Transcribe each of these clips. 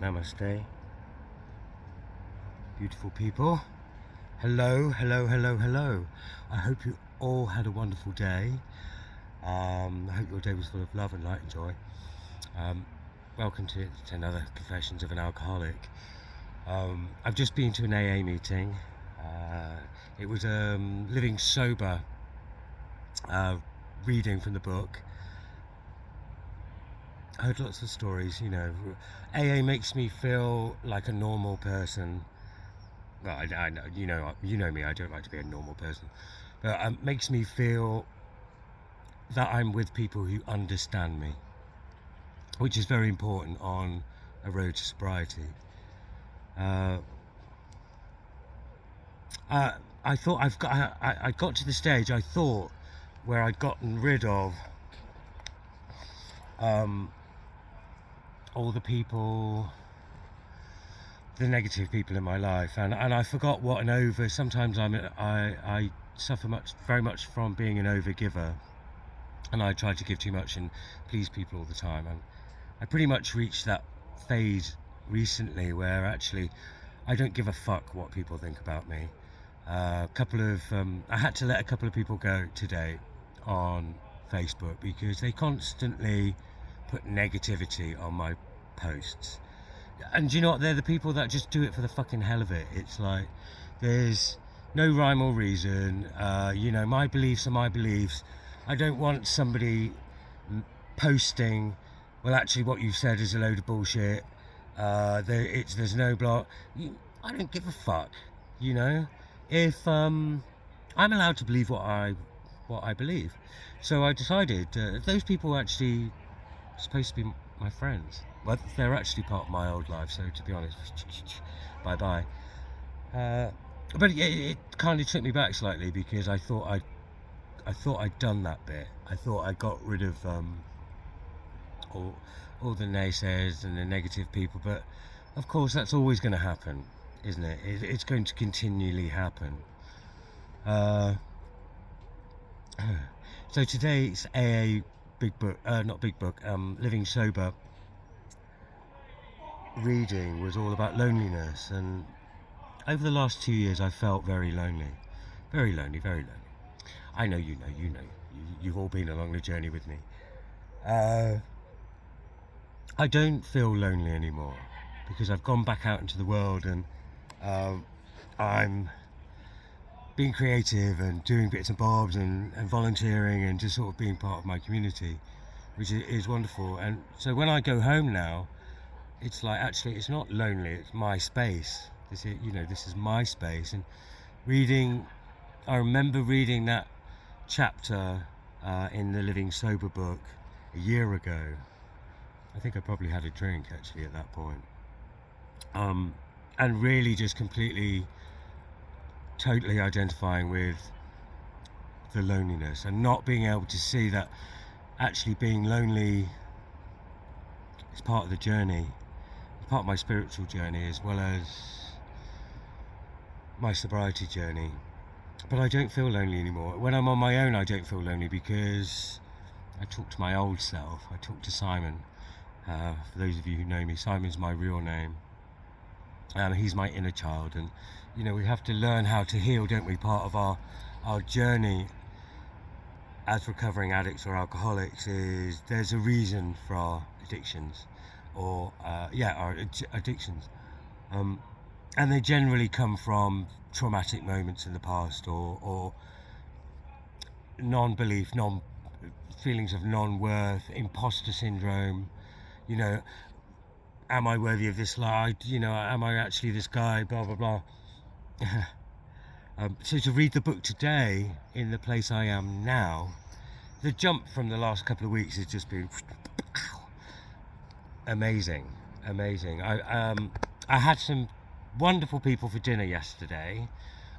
Namaste, beautiful people. Hello, hello, hello, hello. I hope you all had a wonderful day. I hope your day was full of love and light and joy. Welcome to another Confessions of an Alcoholic. I've just been to an AA meeting. It was a living sober reading from the book. I heard lots of stories, AA makes me feel like a normal person. Well, I know, you know me, I don't like to be a normal person. But it makes me feel that I'm with people who understand me, which is very important on a road to sobriety. I thought I got to the stage, I thought, where I'd gotten rid of all the people, the negative people in my life, and I forgot what an over. Sometimes I suffer very much from being an overgiver, and I try to give too much and please people all the time. And I pretty much reached that phase recently where actually I don't give a fuck what people think about me. I had to let a couple of people go today on Facebook because they constantly put negativity on my posts. And do you know what? They're the people that just do it for the fucking hell of it. It's like there's no rhyme or reason. My beliefs are my beliefs. I don't want somebody posting, well, actually what you've said is a load of bullshit. There's no block. I don't give a fuck. If I'm allowed to believe what I believe. So I decided those people are actually supposed to be my friends. Well, they're actually part of my old life, so to be honest, bye-bye. But it kind of took me back slightly because I thought I'd done that bit. I thought I got rid of all the naysayers and the negative people, but of course that's always going to happen, isn't it? It's going to continually happen. So today's AA Living Sober reading was all about loneliness, and over the last 2 years I felt very lonely, very lonely, very lonely. I know you've all been along the journey with me. I don't feel lonely anymore because I've gone back out into the world and I'm being creative and doing bits and bobs and volunteering and just sort of being part of my community, which is wonderful. And so when I go home now, it's like, actually, it's not lonely, it's my space. This is my space. And I remember reading that chapter in the Living Sober book a year ago. I think I probably had a drink actually at that point. And really just totally identifying with the loneliness and not being able to see that actually being lonely is part of the journey, part of my spiritual journey as well as my sobriety journey. But I don't feel lonely anymore. When I'm on my own, I don't feel lonely because I talk to my old self. I talk to Simon. For those of you who know me, Simon's my real name. He's my inner child, and we have to learn how to heal, don't we? Part of our journey as recovering addicts or alcoholics is there's a reason for our addictions, or our addictions, and they generally come from traumatic moments in the past, or non-belief, feelings of non-worth, imposter syndrome. Am I worthy of this life? Am I actually this guy? Blah, blah, blah. So to read the book today in the place I am now, the jump from the last couple of weeks has just been amazing. I had some wonderful people for dinner yesterday.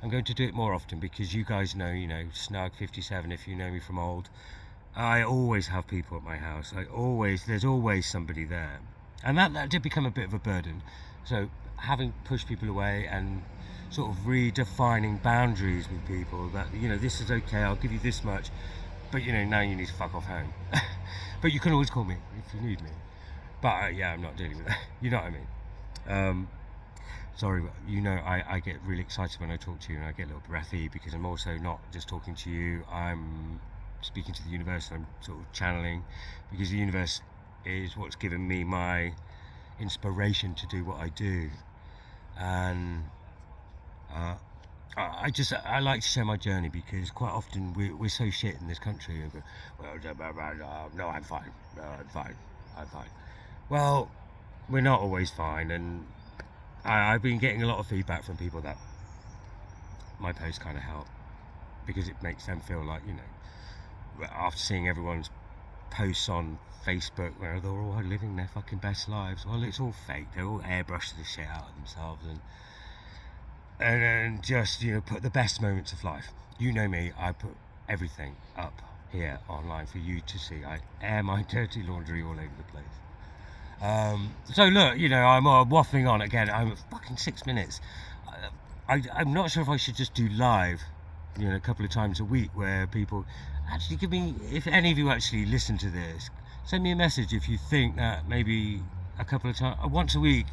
I'm going to do it more often because you guys know, Snug 57, if you know me from old, I always have people at my house. There's always somebody there. And that did become a bit of a burden. So having pushed people away and sort of redefining boundaries with people that, this is okay, I'll give you this much, but now you need to fuck off home. But you can always call me if you need me. But I'm not dealing with that. You know what I mean? Um, sorry, I get really excited when I talk to you, and I get a little breathy because I'm also not just talking to you. I'm speaking to the universe, and I'm sort of channeling, because the universe is what's given me my inspiration to do what I do. And uh, I like to share my journey, because quite often we're so shit in this country. We go, well, no, I'm fine. No, I'm fine. I'm fine. Well, we're not always fine, and I've been getting a lot of feedback from people that my posts kind of help, because it makes them feel like, after seeing everyone's posts on Facebook where they're all living their fucking best lives, well, it's all fake. They're all airbrushed the shit out of themselves, and just, put the best moments of life. You know me, I put everything up here online for you to see. I air my dirty laundry all over the place. So look, I'm waffling on again. I'm at fucking 6 minutes. I'm not sure if I should just do live, a couple of times a week, where people actually give me, if any of you actually listen to this, send me a message if you think that maybe a couple of times, once a week,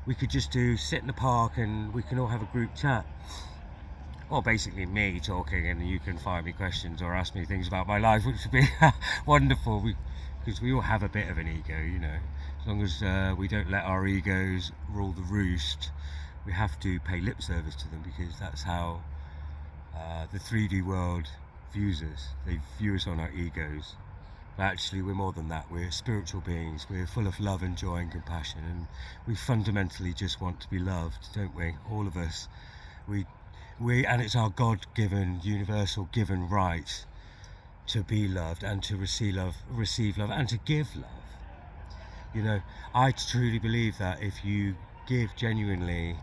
we could just sit in the park and we can all have a group chat. Or basically me talking, and you can fire me questions or ask me things about my life, which would be wonderful, because we all have a bit of an ego, as long as we don't let our egos rule the roost. We have to pay lip service to them, because that's how the 3D world views us. They view us on our egos. But actually, we're more than that. We're spiritual beings. We're full of love and joy and compassion, and we fundamentally just want to be loved, don't we? All of us. And it's our God-given, universal given right to be loved and to receive love, and to give love. I truly believe that if you give genuinely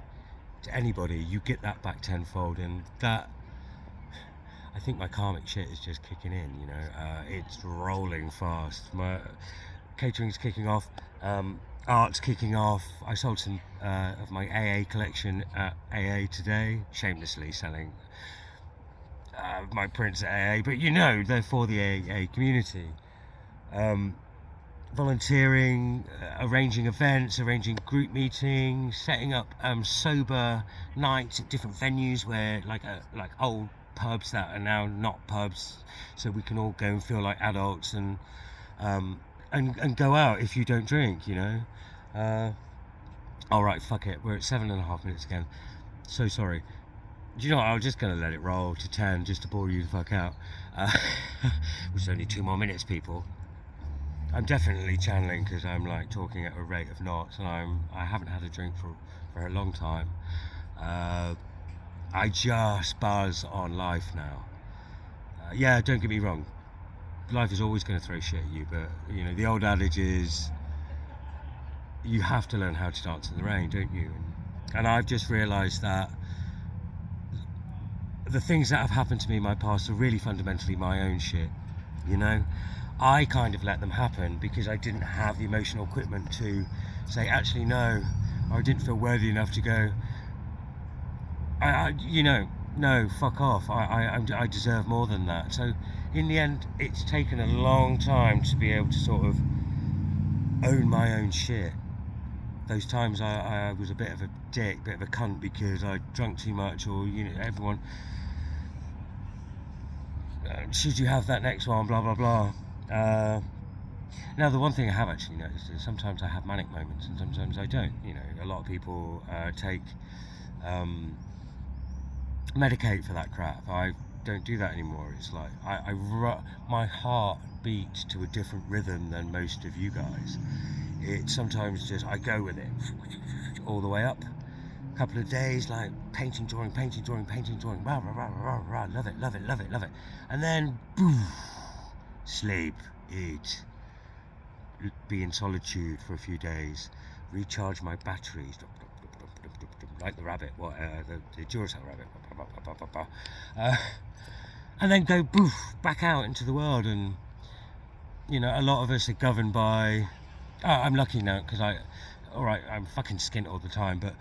to anybody, you get that back tenfold, and that, I think my karmic shit is just kicking in. It's rolling fast. My catering's kicking off, art's kicking off. I sold some of my AA collection at AA today, shamelessly selling my prints at AA, but they're for the AA community. Volunteering, arranging events, arranging group meetings, setting up sober nights at different venues, where like old pubs that are now not pubs, so we can all go and feel like adults, and go out if you don't drink. All right, fuck it, we're at 7.5 minutes again. So sorry. Do you know what? I was just going to let it roll to 10 just to bore you the fuck out. Which is only 2 more minutes, people. I'm definitely channeling, because I'm like talking at a rate of knots, and I haven't had a drink for a long time. I just buzz on life now. Yeah, don't get me wrong. Life is always going to throw shit at you, but the old adage is, you have to learn how to dance in the rain, don't you? And I've just realised that the things that have happened to me in my past are really fundamentally my own shit. I kind of let them happen because I didn't have the emotional equipment to say, actually no, or I didn't feel worthy enough to go, no, fuck off. I deserve more than that. So in the end, it's taken a long time to be able to sort of own my own shit. Those times I was a bit of a dick, bit of a cunt, because I drunk too much, or everyone, should you have that next one, blah blah blah. Now, the one thing I have actually noticed is sometimes I have manic moments and sometimes I don't. A lot of people take medicate for that crap. I don't do that anymore. It's like my heart beats to a different rhythm than most of you guys. It sometimes just, I go with it all the way up. A couple of days, like painting, drawing, rah, rah, rah, rah, rah, love it. And then, boom, sleep, eat, be in solitude for a few days, recharge my batteries, like the rabbit, the Duracell rabbit, and then go boof back out into the world. And a lot of us are governed by. I'm lucky now, because I'm fucking skint all the time, but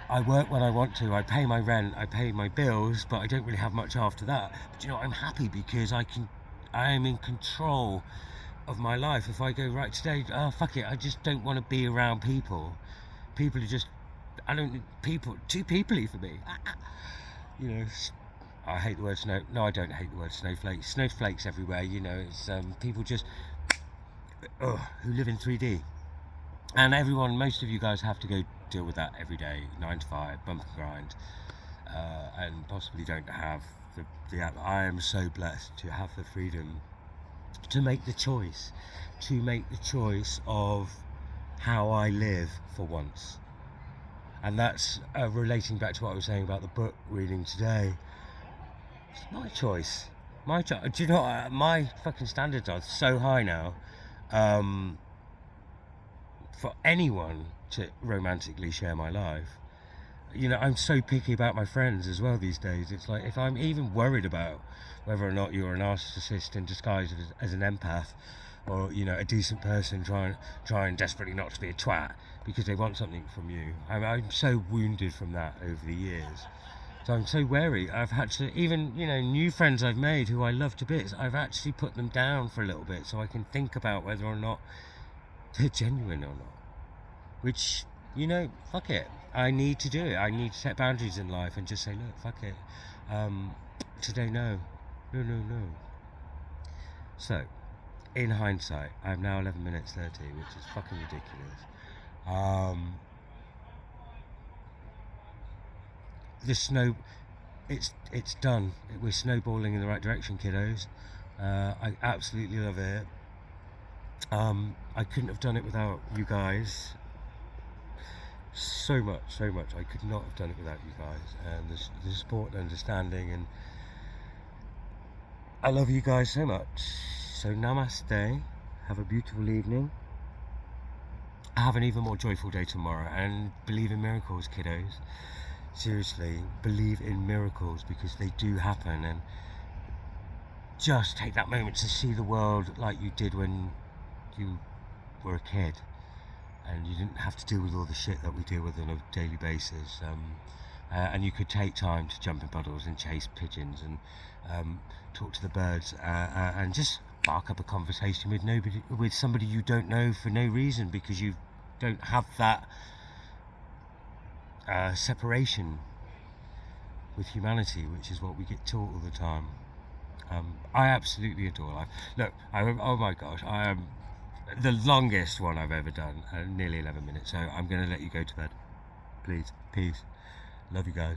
I work when I want to. I pay my rent, I pay my bills, but I don't really have much after that. But I'm happy because I am in control of my life. If I go, right, today, fuck it, I just don't want to be around people, people are just, too peoply for me. You know, I hate the word snow. No, I don't hate the word snowflakes. Snowflakes everywhere, you know. It's people just, who live in 3D. And most of you guys have to go deal with that every day, 9 to 5, bump and grind, and possibly don't have I am so blessed to have the freedom to make the choice of how I live for once. And that's relating back to what I was saying about the book reading today. It's my choice. Do you know what? My fucking standards are so high now. For anyone to romantically share my life. You know, I'm so picky about my friends as well these days. It's like, if I'm even worried about whether or not you're a narcissist in disguise as an empath, or, you know, a decent person trying desperately not to be a twat because they want something from you. I'm so wounded from that over the years. So I'm so wary. I've had to, even, you know, new friends I've made who I love to bits, I've actually put them down for a little bit so I can think about whether or not they're genuine or not. Which, you know, fuck it. I need to do it. I need to set boundaries in life and just say, look, fuck it. Today, no. No. So, in hindsight, I'm now 11 minutes 30, which is fucking ridiculous. The snow, it's done. We're snowballing in the right direction, kiddos. I absolutely love it. I couldn't have done it without you guys. So much. I could not have done it without you guys, and the support and understanding, and I love you guys so much. So namaste, have a beautiful evening, have an even more joyful day tomorrow, and believe in miracles, kiddos. Seriously, believe in miracles, because they do happen, and just take that moment to see the world like you did when you were a kid. And you didn't have to deal with all the shit that we deal with on a daily basis. And you could take time to jump in puddles and chase pigeons and talk to the birds and just spark up a conversation with somebody you don't know for no reason, because you don't have that separation with humanity, which is what we get taught all the time. I absolutely adore life. Look, oh my gosh, I am the longest one I've ever done, nearly 11 minutes, so I'm going to let you go to bed. Please, peace, love you guys.